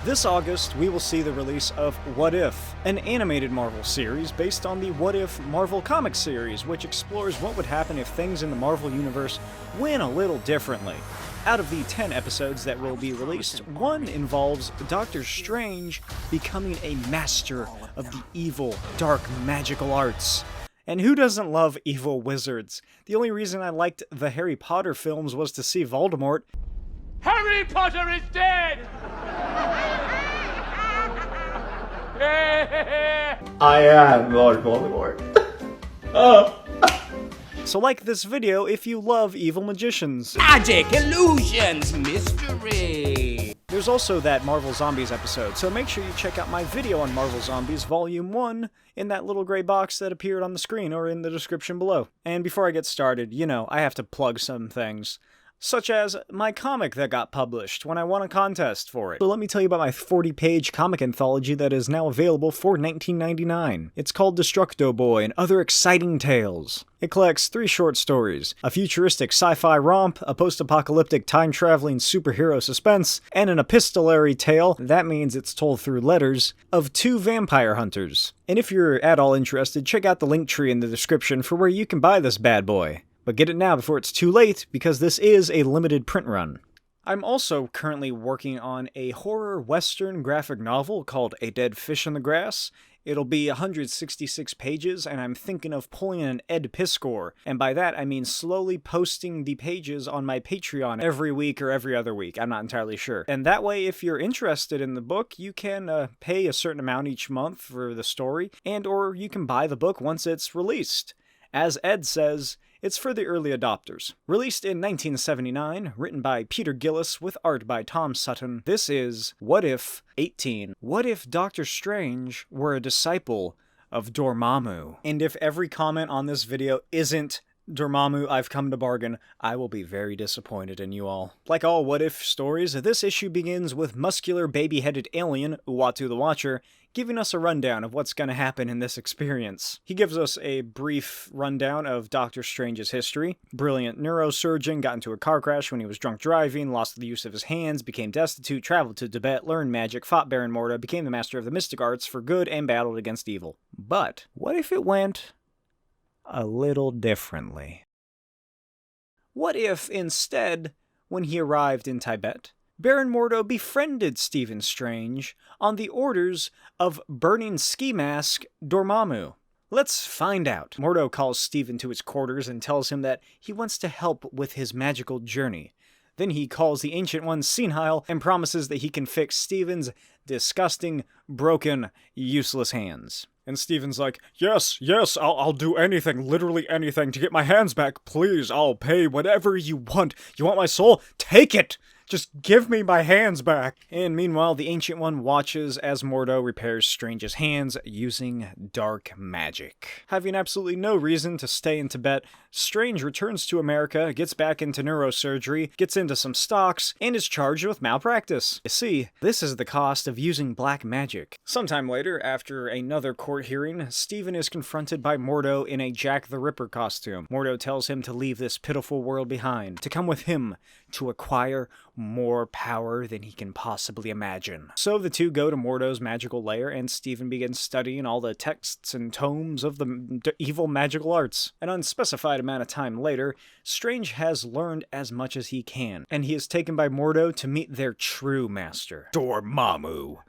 This August, we will see the release of What If, an animated Marvel series based on the What If Marvel comic series, which explores what would happen if things in the Marvel Universe went a little differently. Out of the 10 episodes that will be released, one involves Doctor Strange becoming a master of the evil, dark, magical arts. And who doesn't love evil wizards? The only reason I liked the Harry Potter films was to see Voldemort. Harry Potter is dead! I am Lord Voldemort. Oh. So like this video if you love evil magicians. Magic, illusions, mystery! There's also that Marvel Zombies episode, so make sure you check out my video on Marvel Zombies Volume 1 in that little gray box that appeared on the screen or in the description below. And before I get started, you know, I have to plug some things. Such as my comic that got published when I won a contest for it. So let me tell you about my 40-page comic anthology that is now available for $19.99. It's called DESTRUCTO Boy and Other Exciting Tales. It collects 3 short stories, a futuristic sci-fi romp, a post-apocalyptic time-traveling superhero suspense, and an epistolary tale, that means it's told through letters, of 2 vampire hunters. And if you're at all interested, check out the link tree in the description for where you can buy this bad boy. But get it now before it's too late, because this is a limited print run. I'm also currently working on a horror western graphic novel called A Dead Fish in the Grass. It'll be 166 pages, and I'm thinking of pulling an Ed Piscor, and by that I mean slowly posting the pages on my Patreon every week or every other week, I'm not entirely sure. And that way, if you're interested in the book, you can pay a certain amount each month for the story, and or you can buy the book once it's released. As Ed says, it's for the early adopters. Released in 1979, written by Peter Gillis with art by Tom Sutton, this is What If 18. What if Doctor Strange were a disciple of Dormammu? And if every comment on this video isn't Dormammu, I've come to bargain, I will be very disappointed in you all. Like all What If stories, this issue begins with muscular baby-headed alien, Uatu the Watcher, giving us a rundown of what's going to happen in this experience. He gives us a brief rundown of Doctor Strange's history. Brilliant neurosurgeon, got into a car crash when he was drunk driving, lost the use of his hands, became destitute, traveled to Tibet, learned magic, fought Baron Mordo, became the master of the mystic arts for good, and battled against evil. But what if it went a little differently? What if, instead, when he arrived in Tibet, Baron Mordo befriended Stephen Strange on the orders of Burning Ski Mask Dormammu? Let's find out. Mordo calls Stephen to his quarters and tells him that he wants to help with his magical journey. Then he calls the Ancient One senile and promises that he can fix Stephen's disgusting, broken, useless hands. And Stephen's like, yes, I'll do anything, literally anything, to get my hands back, please, I'll pay whatever you want. You want my soul? Take it! Just give me my hands back! And meanwhile, the Ancient One watches as Mordo repairs Strange's hands using dark magic. Having absolutely no reason to stay in Tibet, Strange returns to America, gets back into neurosurgery, gets into some stocks, and is charged with malpractice. You see, this is the cost of using black magic. Sometime later, after another court hearing, Stephen is confronted by Mordo in a Jack the Ripper costume. Mordo tells him to leave this pitiful world behind, to come with him, to acquire more power than he can possibly imagine. So the two go to Mordo's magical lair, and Stephen begins studying all the texts and tomes of the evil magical arts. An unspecified amount of time later, Strange has learned as much as he can, and he is taken by Mordo to meet their true master, Dormammu,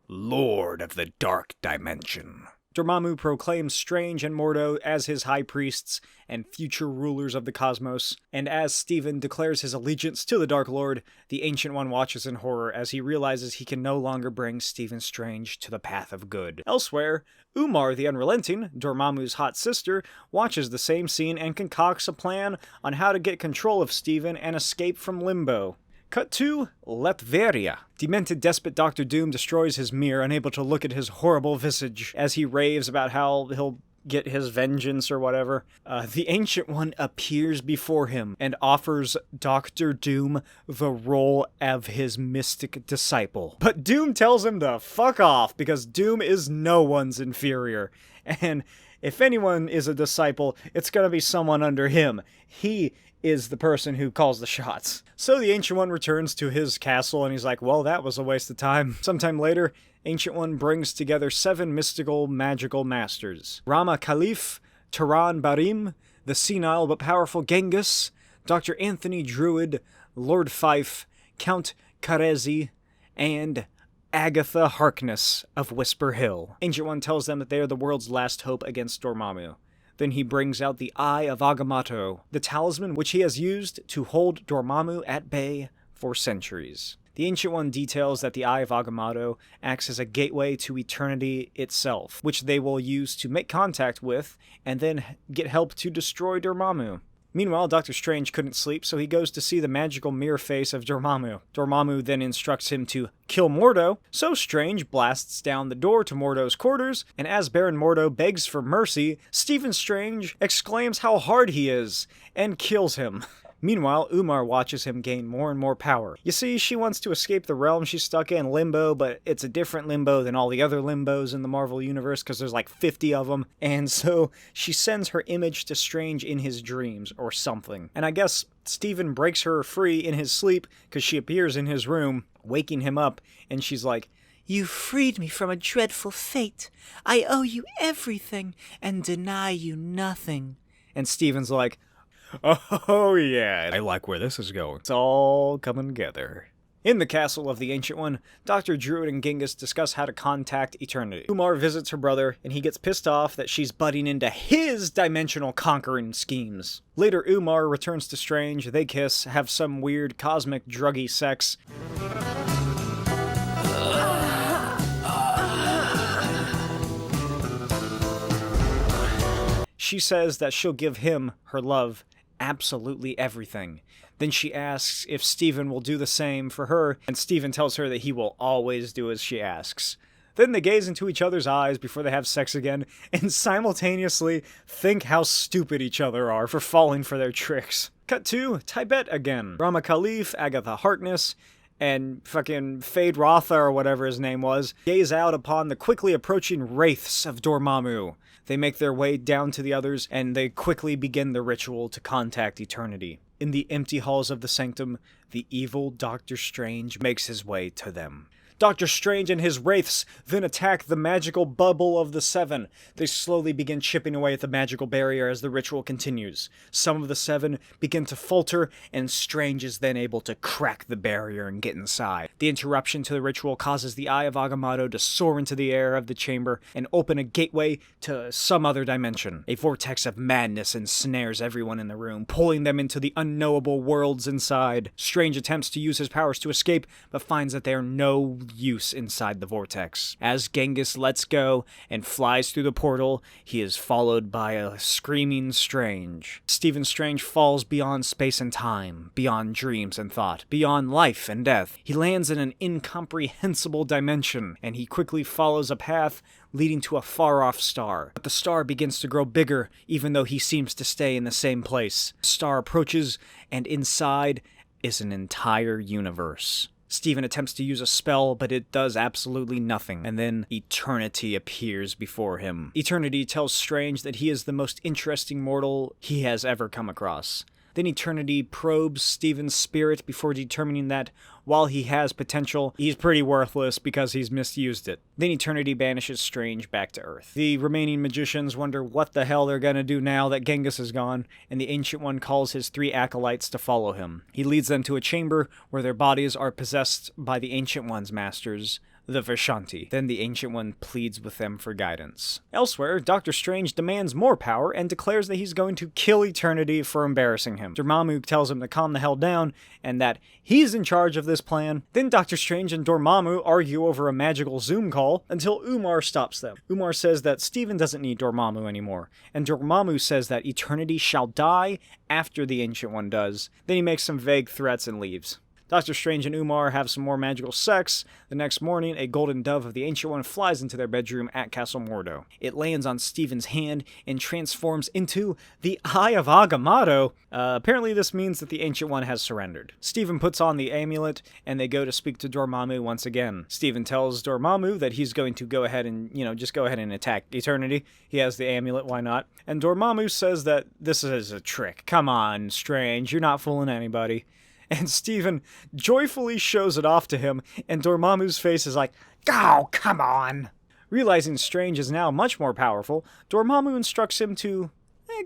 Lord of the Dark Dimension. Dormammu proclaims Strange and Mordo as his high priests and future rulers of the cosmos, and as Stephen declares his allegiance to the Dark Lord, the Ancient One watches in horror as he realizes he can no longer bring Stephen Strange to the path of good. Elsewhere, Umar the Unrelenting, Dormammu's hot sister, watches the same scene and concocts a plan on how to get control of Stephen and escape from Limbo. Cut to Latveria. Demented despot Dr. Doom destroys his mirror, unable to look at his horrible visage, as he raves about how he'll get his vengeance or whatever. The Ancient One appears before him and offers Dr. Doom the role of his mystic disciple. But Doom tells him to fuck off because Doom is no one's inferior. And if anyone is a disciple, it's gonna be someone under him. He is the person who calls the shots. So the Ancient One returns to his castle, and he's like, well, that was a waste of time. Sometime later, Ancient One brings together 7 mystical, magical masters. Rama Khalif, Tehran Barim, the senile but powerful Genghis, Dr. Anthony Druid, Lord Fife, Count Karezi, and Agatha Harkness of Whisper Hill. Ancient One tells them that they are the world's last hope against Dormammu. Then he brings out the Eye of Agamotto, the talisman which he has used to hold Dormammu at bay for centuries. The Ancient One details that the Eye of Agamotto acts as a gateway to eternity itself, which they will use to make contact with and then get help to destroy Dormammu. Meanwhile, Doctor Strange couldn't sleep, so he goes to see the magical mirror face of Dormammu. Dormammu then instructs him to kill Mordo, so Strange blasts down the door to Mordo's quarters, and as Baron Mordo begs for mercy, Stephen Strange exclaims how hard he is, and kills him. Meanwhile, Umar watches him gain more and more power. You see, she wants to escape the realm she's stuck in, Limbo, but it's a different Limbo than all the other Limbos in the Marvel Universe, because there's like 50 of them, and so she sends her image to Strange in his dreams, or something. And I guess Stephen breaks her free in his sleep, because she appears in his room, waking him up, and she's like, "You freed me from a dreadful fate. I owe you everything, and deny you nothing." And Stephen's like, oh yeah, I like where this is going. It's all coming together. In the castle of the Ancient One, Dr. Druid and Genghis discuss how to contact Eternity. Umar visits her brother, and he gets pissed off that she's butting into his dimensional conquering schemes. Later, Umar returns to Strange, they kiss, have some weird cosmic druggy sex. She says that she'll give him her love, absolutely everything. Then she asks if Stephen will do the same for her, and Stephen tells her that he will always do as she asks. Then they gaze into each other's eyes before they have sex again, and simultaneously think how stupid each other are for falling for their tricks. Cut to Tibet again. Rama Khalif, Agatha Harkness, and fucking Fade Rotha, or whatever his name was, gaze out upon the quickly approaching wraiths of Dormammu. They make their way down to the others, and they quickly begin the ritual to contact Eternity. In the empty halls of the sanctum, the evil Doctor Strange makes his way to them. Doctor Strange and his wraiths then attack the magical bubble of the 7. They slowly begin chipping away at the magical barrier as the ritual continues. Some of the 7 begin to falter, and Strange is then able to crack the barrier and get inside. The interruption to the ritual causes the Eye of Agamotto to soar into the air of the chamber and open a gateway to some other dimension. A vortex of madness ensnares everyone in the room, pulling them into the unknowable worlds inside. Strange attempts to use his powers to escape, but finds that they are no use inside the vortex. As Genghis lets go and flies through the portal, he is followed by a screaming Strange. Stephen Strange falls beyond space and time, beyond dreams and thought, beyond life and death. He lands in an incomprehensible dimension, and he quickly follows a path leading to a far-off star. But the star begins to grow bigger, even though he seems to stay in the same place. The star approaches, and inside is an entire universe. Stephen attempts to use a spell, but it does absolutely nothing, and then Eternity appears before him. Eternity tells Strange that he is the most interesting mortal he has ever come across. Then Eternity probes Stephen's spirit before determining that, while he has potential, he's pretty worthless because he's misused it. Then Eternity banishes Strange back to Earth. The remaining magicians wonder what the hell they're gonna do now that Genghis is gone, and the Ancient One calls his 3 acolytes to follow him. He leads them to a chamber where their bodies are possessed by the Ancient One's masters, the Vishanti. Then the Ancient One pleads with them for guidance. Elsewhere, Doctor Strange demands more power and declares that he's going to kill Eternity for embarrassing him. Dormammu tells him to calm the hell down and that he's in charge of this plan. Then Doctor Strange and Dormammu argue over a magical Zoom call until Umar stops them. Umar says that Stephen doesn't need Dormammu anymore, and Dormammu says that Eternity shall die after the Ancient One does. Then he makes some vague threats and leaves. Doctor Strange and Umar have some more magical sex. The next morning, a golden dove of the Ancient One flies into their bedroom at Castle Mordo. It lands on Stephen's hand and transforms into the Eye of Agamotto. Apparently this means that the Ancient One has surrendered. Stephen puts on the amulet, and they go to speak to Dormammu once again. Stephen tells Dormammu that he's going to go ahead and, just go ahead and attack Eternity. He has the amulet, why not? And Dormammu says that this is a trick. Come on, Strange, you're not fooling anybody. And Stephen joyfully shows it off to him, and Dormammu's face is like, "Oh, come on!" Realizing Strange is now much more powerful, Dormammu instructs him to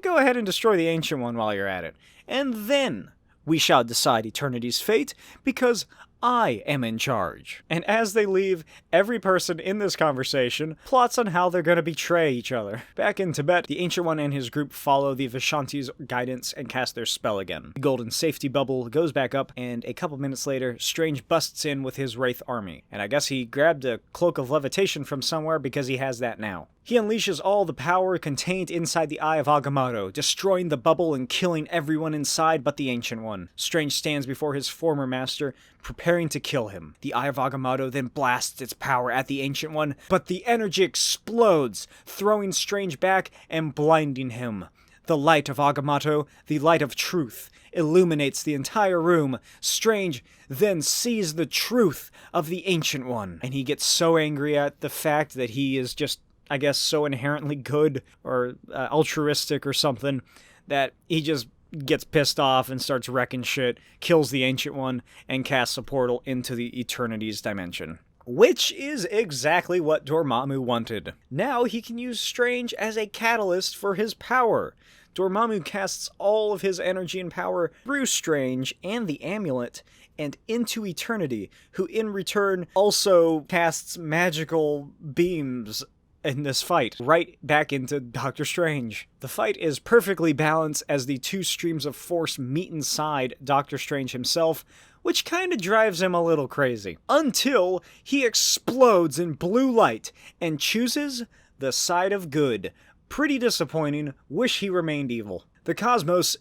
go ahead and destroy the Ancient One while you're at it. And then we shall decide Eternity's fate, because I am in charge. And as they leave, every person in this conversation plots on how they're going to betray each other. Back in Tibet, the Ancient One and his group follow the Vishanti's guidance and cast their spell again. The golden safety bubble goes back up, and a couple minutes later, Strange busts in with his Wraith army. And I guess he grabbed a cloak of levitation from somewhere because he has that now. He unleashes all the power contained inside the Eye of Agamotto, destroying the bubble and killing everyone inside but the Ancient One. Strange stands before his former master, preparing to kill him. The Eye of Agamotto then blasts its power at the Ancient One, but the energy explodes, throwing Strange back and blinding him. The light of Agamotto, the light of truth, illuminates the entire room. Strange then sees the truth of the Ancient One, and he gets so angry at the fact that he is just, I guess, so inherently good or altruistic or something that he just gets pissed off and starts wrecking shit, kills the Ancient One, and casts a portal into the Eternity's dimension. Which is exactly what Dormammu wanted. Now he can use Strange as a catalyst for his power. Dormammu casts all of his energy and power through Strange and the amulet and into Eternity, who in return also casts magical beams in this fight, right back into Doctor Strange. The fight is perfectly balanced as the two streams of force meet inside Doctor Strange himself, which kinda drives him a little crazy. Until he explodes in blue light and chooses the side of good. Pretty disappointing, wish he remained evil. The cosmos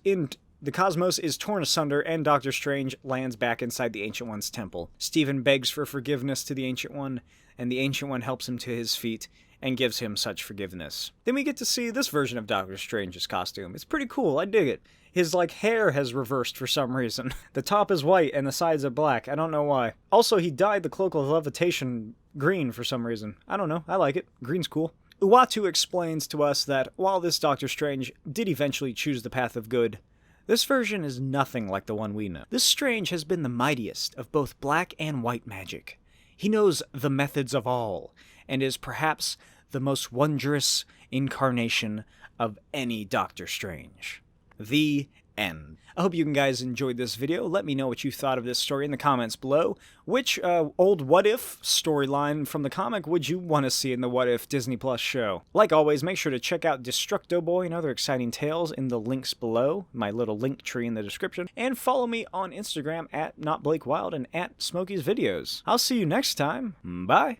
is torn asunder, and Doctor Strange lands back inside the Ancient One's temple. Stephen begs for forgiveness to the Ancient One, and the Ancient One helps him to his feet and gives him such forgiveness. Then we get to see this version of Doctor Strange's costume. It's pretty cool, I dig it. His, hair has reversed for some reason. The top is white and the sides are black, I don't know why. Also, he dyed the cloak of levitation green for some reason. I don't know, I like it. Green's cool. Uatu explains to us that while this Doctor Strange did eventually choose the path of good, this version is nothing like the one we know. This Strange has been the mightiest of both black and white magic. He knows the methods of all, and is perhaps the most wondrous incarnation of any Doctor Strange. The end. I hope you guys enjoyed this video. Let me know what you thought of this story in the comments below. Which old What If storyline from the comic would you want to see in the What If Disney Plus show? Like always, make sure to check out Destructo Boy and other exciting tales in the links below, my little link tree in the description, and follow me on Instagram at NotBlakeWild and at smokey'svideos. I'll see you next time. Bye!